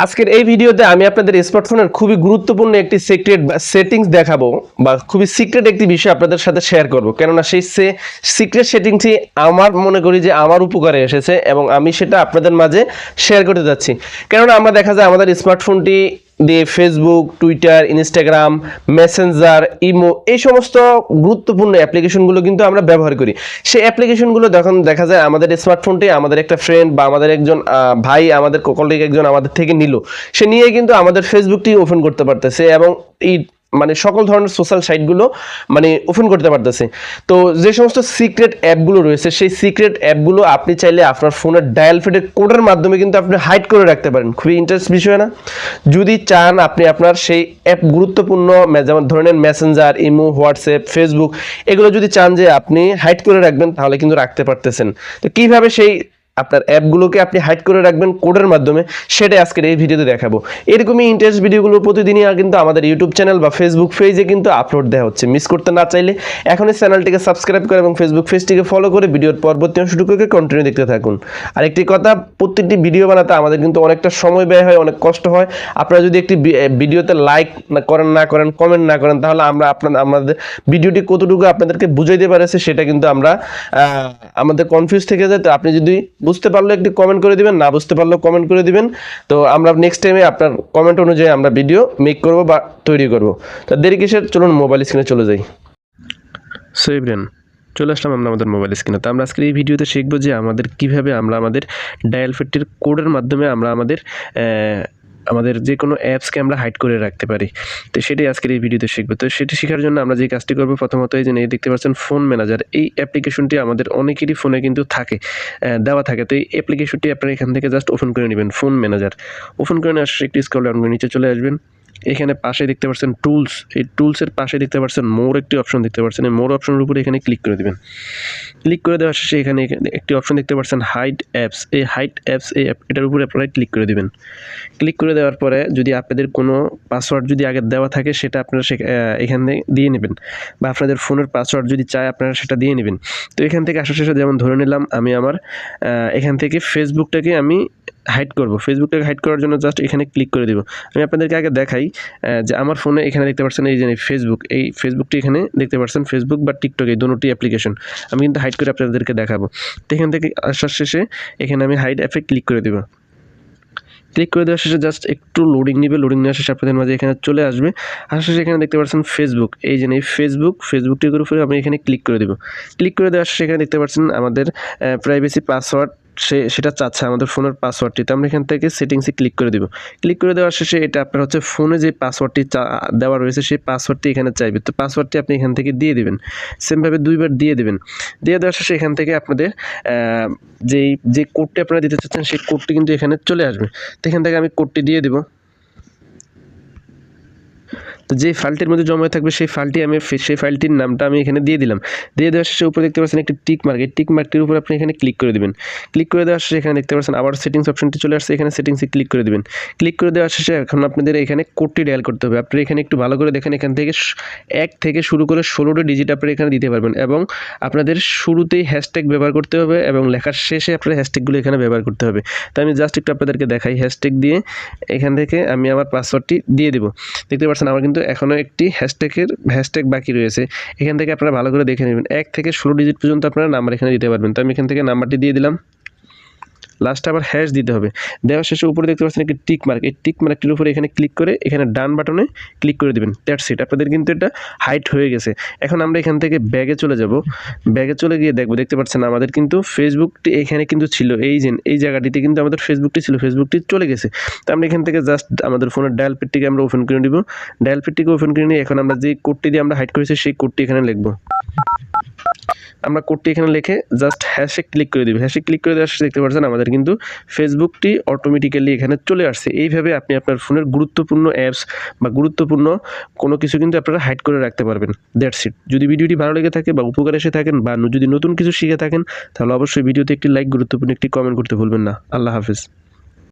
আজকের এই ভিডিওতে আমি আপনাদের স্মার্টফোনের খুবই গুরুত্বপূর্ণ একটি সিক্রেট বা সেটিংস দেখাবো বা খুবই সিক্রেট একটি বিষয় আপনাদের সাথে শেয়ার করব, কেননা সেই সিক্রেট সেটিংসটি আমার মনে করি যে আমার উপকারে এসেছে এবং আমি সেটা আপনাদের মাঝে শেয়ার করতে যাচ্ছি। কেননা আমরা দেখা যায় আমাদের স্মার্টফোনটি দিয়ে Facebook, Twitter, Instagram, Messenger, imo এই সমস্ত গুরুত্বপূর্ণ অ্যাপ্লিকেশনগুলো কিন্তু আমরা ব্যবহার করি। সেই অ্যাপ্লিকেশনগুলো যখন দেখা যায় আমাদের স্মার্টফোনটি আমাদের একটা ফ্রেন্ড বা আমাদের একজন ভাই, আমাদের কলিগ একজন আমাদের থেকে নিল, সে নিয়ে কিন্তু আমাদের ফেসবুকটি ওপেন করতে পারতেছে এবং এই মানে সকল ধরনের সোশ্যাল সাইটগুলো মানে ওপেন করতে পারতেছে। তো যে সমস্ত সিক্রেট অ্যাপগুলো রয়েছে সেই সিক্রেট অ্যাপগুলো আপনি চাইলে আপনার ফোনের ডায়াল প্যাডের কোডের মাধ্যমে কিন্তু আপনি হাইড করে রাখতে পারেন। খুবই ইন্টারেস্ট বিষয় না? যদি চান আপনি আপনার সেই অ্যাপ গুরুত্বপূর্ণ যেমন ধরনের মেসেঞ্জার, ইমো, হোয়াটসঅ্যাপ, ফেসবুক এগুলো যদি চান যে আপনি হাইড করে রাখবেন তাহলে কিন্তু রাখতে পারতেছেন। তো কিভাবে সেই আপনার অ্যাপগুলোকে আপনি হাইড করে রাখবেন কোডের মাধ্যমে, সেটাই আজকের এই ভিডিওতে দেখাবো। এরকমই ইন্টারেস্ট ভিডিওগুলো প্রতিদিনই কিন্তু আমাদের ইউটিউব চ্যানেল বা ফেসবুক পেজে কিন্তু আপলোড দেওয়া হচ্ছে। মিস করতে না চাইলে এখনই চ্যানেলটিকে সাবস্ক্রাইব করে এবং ফেসবুক পেজটিকে ফলো করে ভিডিওর পরবর্তী অংশটুকুকে কন্টিনিউ দেখতে থাকুন। আরেকটি কথা, প্রত্যেকটি ভিডিও বানাতে আমাদের কিন্তু অনেকটা সময় ব্যয় হয়, অনেক কষ্ট হয়। আপনারা যদি একটি ভিডিওতে লাইক না করেন, কমেন্ট না করেন, তাহলে আমরা আমাদের ভিডিওটি কতটুকু আপনাদেরকে বুঝাইতে পারছে সেটা কিন্তু আমরা আমাদের কনফিউজ থেকে যায়। তো আপনি যদি বুঝতে পারলে একটি কমেন্ট করে দিবেন, না বুঝতে পারলেও কমেন্ট করে দিবেন। তো আমরা নেক্সট টাইমে আপনার কমেন্ট অনুযায়ী আমরা ভিডিও মেক করব বা তৈরি করব। তো দেরি কিসের, চলুন মোবাইল স্ক্রিনে চলে যাই। সো এভরিওয়ান, চলে আসলাম আমরা আমাদের মোবাইল স্ক্রিনে। তো আমরা আজকের এই ভিডিওতে শিখবো যে কিভাবে আমরা আমাদের ডায়াল প্যাডটির কোডের মাধ্যমে আমরা আমাদের যে কোনো অ্যাপসকে আমরা হাইড করে রাখতে পারি। তো সেটাই আজকের এই ভিডিওতে শিখবো। তো সেটি শেখার জন্য আমরা যে কাজটি করবো, প্রথমত এই যে দেখতে পাচ্ছেন ফোন ম্যানেজার, এই অ্যাপ্লিকেশনটি আমাদের অনেকেরই ফোনে কিন্তু থাকে, দেওয়া থাকে। তো এই অ্যাপ্লিকেশনটি আপনারা এখান থেকে জাস্ট ওপেন করে নেবেন। ফোন ম্যানেজার ওপেন করে নিয়ে আসলে একটু স্ক্রল ডাউন করে নিচে চলে আসবেন। এখানে পাশে দেখতে পাচ্ছেন টুলস, এই টুলসের পাশে দেখতে পাচ্ছেন মোর একটি অপশন দেখতে পাচ্ছেন। এই মোর অপশনের উপরে এখানে ক্লিক করে দেবেন। ক্লিক করে দেওয়ার শেষে এখানে একটি অপশন দেখতে পাচ্ছেন হাইড অ্যাপস। এই হাইড অ্যাপস এটার উপরে আপনারা ক্লিক করে দেবেন। ক্লিক করে দেওয়ার পরে যদি আপনাদের কোনো পাসওয়ার্ড যদি আগে দেওয়া থাকে সেটা আপনারা এখানে দিয়ে নেবেন, বা আপনাদের ফোনের পাসওয়ার্ড যদি চায় আপনারা সেটা দিয়ে নেবেন। তো এখান থেকে আসার শেষে যেমন ধরে নিলাম আমি আমার এখান থেকে ফেসবুকটাকে আমি হাইড করব। ফেসবুকটাকে হাইড করার জন্য জাস্ট এখানে ক্লিক করে দিব। আমি আপনাদেরকে আগে দেখাই যে আমার ফোনে এখানে দেখতে পাচ্ছেন এই যে ফেসবুক, এই ফেসবুকটি এখানে দেখতে পাচ্ছেন, ফেসবুক বা টিকটক এই দুটোই অ্যাপ্লিকেশন আমি কিন্তু হাইড করে আপনাদেরকে দেখাবো। তো এখান থেকে আসার শেষে এখানে আমি হাইড অ্যাপে ক্লিক করে দেবো। ক্লিক করে দেওয়ার শেষে জাস্ট একটু লোডিং নেবে, লোডিং নেওয়ার শেষে আপনাদের মাঝে এখানে চলে আসবে। আসার শেষে এখানে দেখতে পাচ্ছেন ফেসবুক, এই যে এই ফেসবুকটির উপরে আমি এখানে ক্লিক করে দেবো। ক্লিক করে দেওয়ার শেষে এখানে দেখতে পাচ্ছেন আমাদের প্রাইভেসি পাসওয়ার্ড সেটা চাচ্ছে আমাদের ফোনের পাসওয়ার্ডটি। তো আমরা এখান থেকে সেটিংসে ক্লিক করে দেবো। ক্লিক করে দেওয়ার শেষে এটা আপনার ফোনে যে পাসওয়ার্ডটি দেওয়া রয়েছে সেই পাসওয়ার্ডটি এখানে চাইবে। তো পাসওয়ার্ডটি আপনি এখান থেকে দিয়ে দেবেন, সেমভাবে 2বার দিয়ে দেবেন। দিয়ে দেওয়ার শেষে এখান থেকে আপনাদের যে কোডটি আপনারা দিতে চাচ্ছেন সেই কোডটি কিন্তু এখানে চলে আসবে। তো এখান থেকে আমি কোডটি দিয়ে দেবো। তো যে ফাইলটির মধ্যে জমা থাকবে সেই ফাইলটির নামটা আমি এখানে দিয়ে দিলাম। দিয়ে দেওয়ার শেষে উপরে দেখতে পাচ্ছেন একটি টিক মার্ক, এই টিক মার্কটির উপর আপনি এখানে ক্লিক করে দেবেন। ক্লিক করে দেওয়ার শেষে এখানে দেখতে পাচ্ছেন আবার সেটিংস অপশনটি চলে আসছে, এখানে সেটিংসে ক্লিক করে দেবেন। ক্লিক করে দেওয়ার শেষে এখন আপনাদের এখানে কোডটি ডায়াল করতে হবে। আপনারা এখানে একটু ভালো করে দেখেন, এখান থেকে 1 থেকে শুরু করে 16টা ডিজিট আপনারা এখানে দিতে পারবেন এবং আপনাদের শুরুতেই হ্যাশট্যাগ ব্যবহার করতে হবে এবং লেখার শেষে আপনার হ্যাশট্যাগুলো এখানে ব্যবহার করতে হবে। তো আমি জাস্ট একটু আপনাদেরকে দেখাই, হ্যাশট্যাগ দিয়ে এখান থেকে আমি আমার পাসওয়ার্ডটি দিয়ে দেবো। দেখতে পাচ্ছেন আমার কিন্তু এখনও একটি হ্যাশট্যাগ বাকি রয়েছে। এখান থেকে আপনারা ভালো করে দেখে নেবেন, 1 থেকে 16 ডিজিট পর্যন্ত আপনারা নাম্বার এখানে দিতে পারবেন। তো আমি এখান থেকে নাম্বারটি দিয়ে দিলাম। লাস্টে আবার হ্যাশ দিতে হবে। দেওয়ার শেষে উপরে দেখতে পাচ্ছেন একটি টিক মার্ক, এই টিক মার্কটির উপরে এখানে ক্লিক করে এখানে ডান বাটনে ক্লিক করে দেবেন। দ্যাটস ইট, আপনাদের কিন্তু এটা হাইড হয়ে গেছে। এখন আমরা এখান থেকে ব্যাগে চলে যাব। ব্যাগে চলে গিয়ে দেখতে পাচ্ছেন আমাদের কিন্তু ফেসবুকটি এখানে কিন্তু ছিল, এই জায়গাটিতে কিন্তু আমাদের ফেসবুকটি ছিল, ফেসবুকটি চলে গেছে। তো আমরা এখান থেকে জাস্ট আমাদের ফোনের ডায়াল প্যাডটিকে আমরা ওপেন করে নিব। ডায়াল প্যাডটিকে ওপেন করে নিয়ে এখন আমরা যে কোডটি দিয়ে আমরা হাইড করেছি সেই কোডটি এখানে লিখব। আমরা কোডটি এখানে লিখে জাস্ট হ্যাশে ক্লিক করে দিব। হ্যাশে ক্লিক করে দেওয়ার শেষে দেখতে পাচ্ছেন আমাদের কিন্তু ফেসবুকটি অটোমেটিক্যালি এখানে চলে আসছে। এইভাবে আপনি আপনার ফোনের গুরুত্বপূর্ণ অ্যাপস বা গুরুত্বপূর্ণ কোনো কিছু কিন্তু আপনারা হাইড করে রাখতে পারবেন। That's it. যদি ভিডিওটি ভালো লেগে থাকে বা উপকার এসে থাকেন বা যদি নতুন কিছু শিখে থাকেন তাহলে অবশ্যই ভিডিওতে একটি লাইক, গুরুত্বপূর্ণ একটি কমেন্ট করতে ভুলবেন না। আল্লাহ হাফেজ।